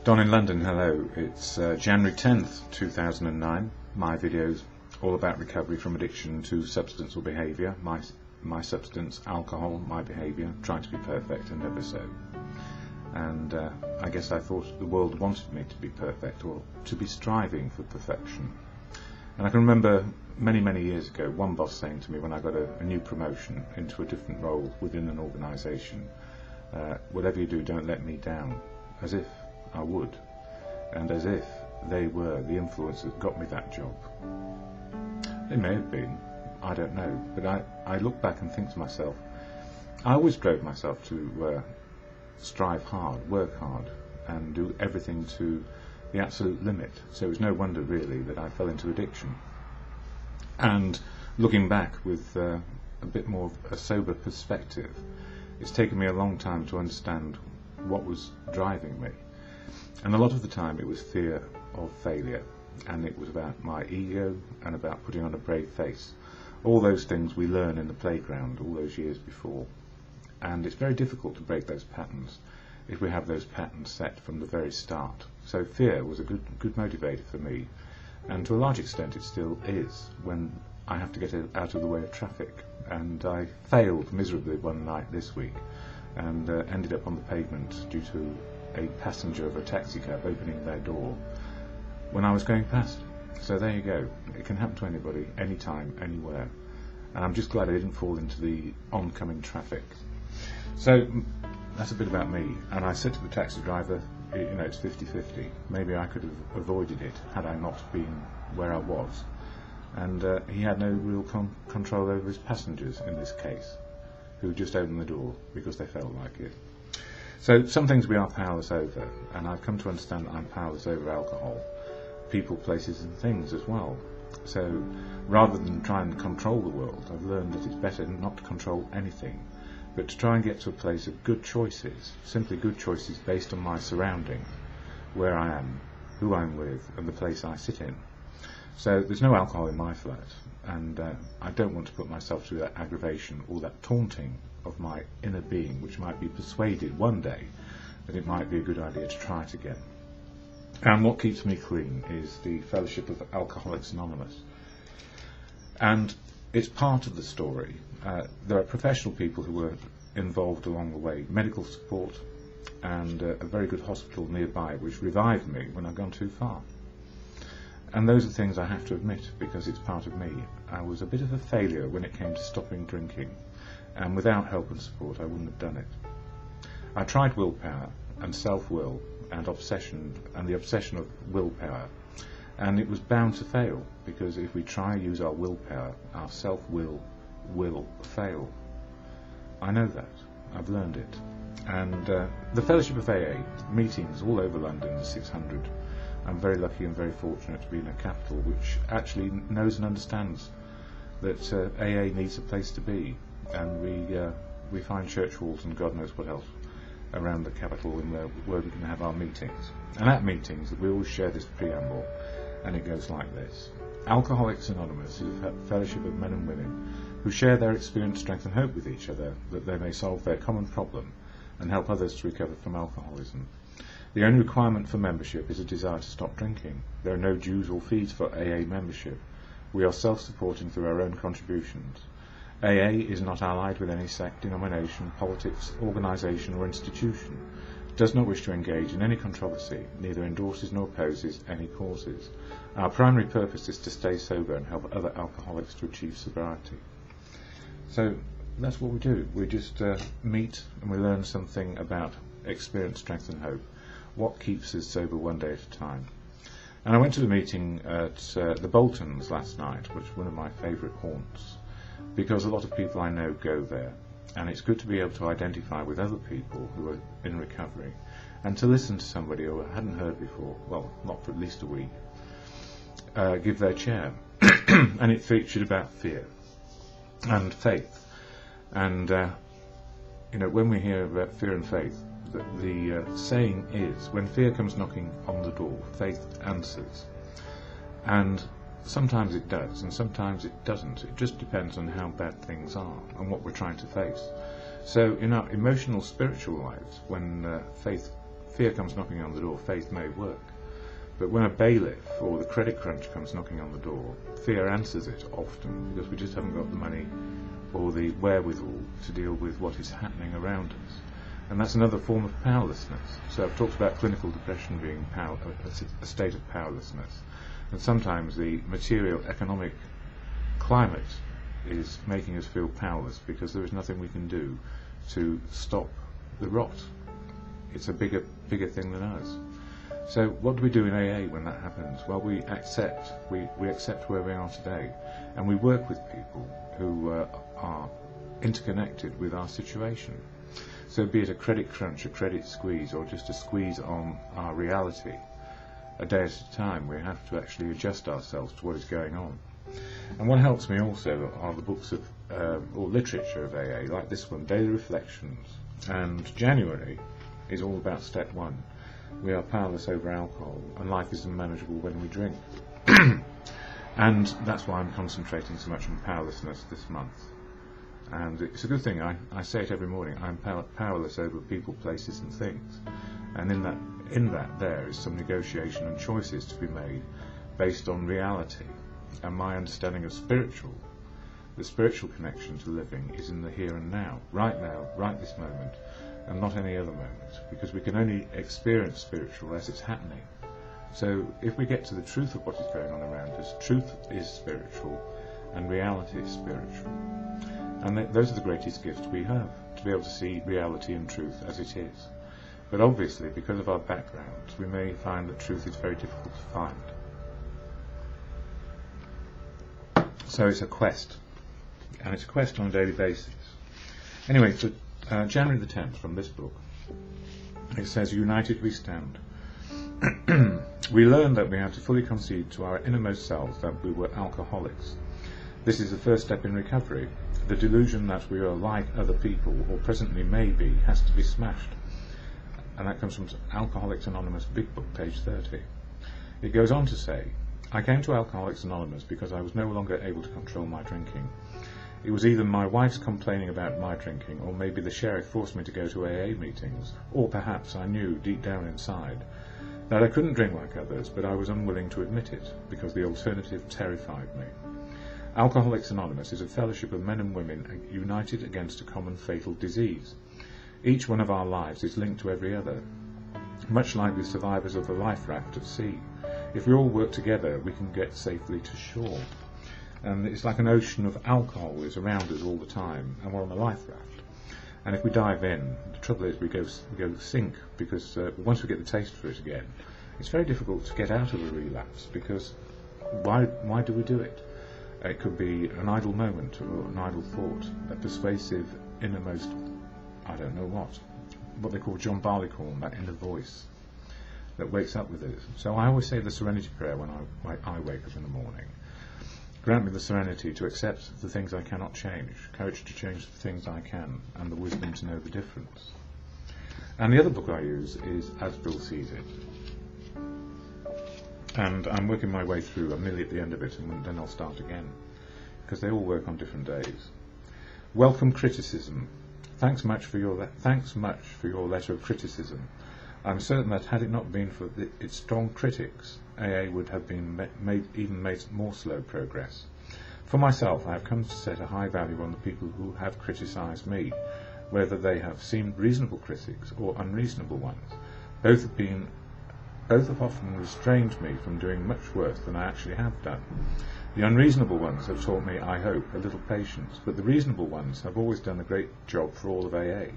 Don in London, hello. It's January 10th, 2009. My video's all about recovery from addiction to substance or behaviour. My substance, alcohol, my behaviour, trying to be perfect and never so. And I guess I thought the world wanted me to be perfect, or to be striving for perfection. And I can remember many years ago one boss saying to me when I got a new promotion into a different role within an organisation, whatever you do, don't let me down, as if I would, and as if they were the influence that got me that job. They may have been, I don't know, but I look back and think to myself, I always drove myself to strive hard, work hard, and do everything to the absolute limit, so it's no wonder really that I fell into addiction. And looking back with a bit more of a sober perspective, it's taken me a long time to understand what was driving me. And a lot of the time it was fear of failure, and it was about my ego and about putting on a brave face. All those things we learn in the playground all those years before. And it's very difficult to break those patterns if we have those patterns set from the very start. So fear was a good motivator for me, and to a large extent it still is when I have to get out of the way of traffic. And I failed miserably one night this week and ended up on the pavement due to a passenger of a taxi cab opening their door when I was going past. So there you go. It can happen to anybody, anytime, anywhere. And I'm just glad I didn't fall into the oncoming traffic. So that's a bit about me. And I said to the taxi driver, you know, it's 50-50. Maybe I could have avoided it had I not been where I was. And he had no real control over his passengers in this case, who just opened the door because they felt like it. So some things we are powerless over, and I've come to understand that I'm powerless over alcohol, people, places and things as well. So rather than try and control the world, I've learned that it's better not to control anything, but to try and get to a place of good choices, simply good choices based on my surroundings, where I am, who I'm with and the place I sit in. So there's no alcohol in my flat, and I don't want to put myself through that aggravation or that taunting of my inner being, which might be persuaded one day that it might be a good idea to try it again. And what keeps me clean is the fellowship of Alcoholics Anonymous. And it's part of the story. There are professional people who were involved along the way, medical support, and a very good hospital nearby which revived me when I'd gone too far. And those are things I have to admit because it's part of me. I was a bit of a failure when it came to stopping drinking, and without help and support I wouldn't have done it. I tried willpower and self-will and obsession, and the obsession of willpower, and it was bound to fail, because if we try to use our willpower, our self-will will fail. I know that. I've learned it. And the Fellowship of AA, meetings all over London, 600. I'm very lucky and very fortunate to be in a capital which actually knows and understands that AA needs a place to be, and we find church halls and God knows what else around the capital where we can have our meetings. And at meetings we always share this preamble, and it goes like this. Alcoholics Anonymous is a fellowship of men and women who share their experience, strength and hope with each other, that they may solve their common problem and help others to recover from alcoholism. The only requirement for membership is a desire to stop drinking. There are no dues or fees for AA membership. We are self-supporting through our own contributions. AA is not allied with any sect, denomination, politics, organisation or institution. It does not wish to engage in any controversy, neither endorses nor opposes any causes. Our primary purpose is to stay sober and help other alcoholics to achieve sobriety. So that's what we do. We just meet and we learn something about experience, strength and hope. What keeps us sober one day at a time. And I went to the meeting at the Boltons last night, which is one of my favourite haunts, because a lot of people I know go there, and it's good to be able to identify with other people who are in recovery, and to listen to somebody who I hadn't heard before, well, not for at least a week, give their chair. And it featured about fear and faith. And you know, when we hear about fear and faith, the saying is, when fear comes knocking on the door, faith answers. And sometimes it does, and sometimes it doesn't. It just depends on how bad things are and what we're trying to face. So in our emotional, spiritual lives, when faith fear comes knocking on the door, faith may work. But when a bailiff or the credit crunch comes knocking on the door, fear answers it often, because we just haven't got the money or the wherewithal to deal with what is happening around us. And that's another form of powerlessness. So I've talked about clinical depression being a state of powerlessness. And sometimes the material economic climate is making us feel powerless because there is nothing we can do to stop the rot. It's a bigger thing than us. So what do we do in AA when that happens? Well, we accept where we are today, and we work with people who are interconnected with our situation. So be it a credit crunch, a credit squeeze, or just a squeeze on our reality, a day at a time, we have to actually adjust ourselves to what is going on. And what helps me also are the books of, or literature of AA, like this one, Daily Reflections. And January is all about step 1. We are powerless over alcohol, and life is unmanageable when we drink. And that's why I'm concentrating so much on powerlessness this month. And it's a good thing, I say it every morning, I'm powerless over people, places and things. And in that there is some negotiation and choices to be made based on reality. And my understanding of the spiritual connection to living is in the here and now, right this moment, and not any other moment, because we can only experience spiritual as it's happening. So if we get to the truth of what is going on around us, truth is spiritual and reality is spiritual. And those are the greatest gifts we have, to be able to see reality and truth as it is. But obviously, because of our backgrounds, we may find that truth is very difficult to find. So it's a quest, and it's a quest on a daily basis. Anyway, for January the 10th, from this book, it says, "United we stand." We learned that we had to fully concede to our innermost selves that we were alcoholics. This is the first step in recovery. The delusion that we are like other people, or presently may be, has to be smashed. And that comes from Alcoholics Anonymous, Big Book, page 30. It goes on to say, "I came to Alcoholics Anonymous because I was no longer able to control my drinking. It was either my wife's complaining about my drinking, or maybe the sheriff forced me to go to AA meetings, or perhaps I knew deep down inside that I couldn't drink like others, but I was unwilling to admit it, because the alternative terrified me. Alcoholics Anonymous is a fellowship of men and women united against a common fatal disease. Each one of our lives is linked to every other, much like the survivors of the life raft at sea. If we all work together, we can get safely to shore. And it's like an ocean of alcohol is around us all the time, and we're on a life raft. And if we dive in, the trouble is we go sink, because once we get the taste for it again, it's very difficult to get out of a relapse, because why do we do it? It could be an idle moment or an idle thought, a persuasive innermost, I don't know what they call John Barleycorn, that inner voice that wakes up with us. So I always say the serenity prayer when I wake up in the morning. Grant me the serenity to accept the things I cannot change, courage to change the things I can, and the wisdom to know the difference. And the other book I use is As Bill Sees It. And I'm working my way through, I'm nearly at the end of it, and then I'll start again, because they all work on different days. Welcome criticism. Thanks much for your letter of criticism. I'm certain that had it not been for its strong critics, AA would have been made more slow progress. For myself, I have come to set a high value on the people who have criticised me, whether they have seemed reasonable critics or unreasonable ones. Both have often restrained me from doing much worse than I actually have done. The unreasonable ones have taught me, I hope, a little patience, but the reasonable ones have always done a great job for all of AA,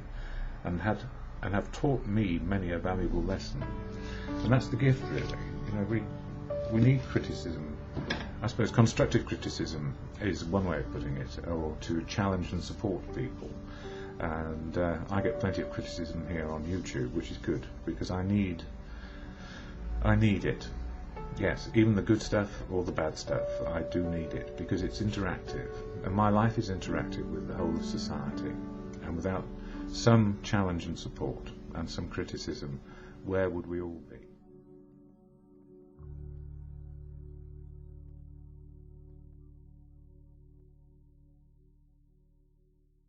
and have taught me many a valuable lesson. And that's the gift, really. We need criticism. I suppose constructive criticism is one way of putting it, or to challenge and support people. And I get plenty of criticism here on YouTube, which is good, because I need it. Yes, even the good stuff or the bad stuff, I do need it, because it's interactive, and my life is interactive with the whole of society, and without some challenge and support and some criticism, where would we all be?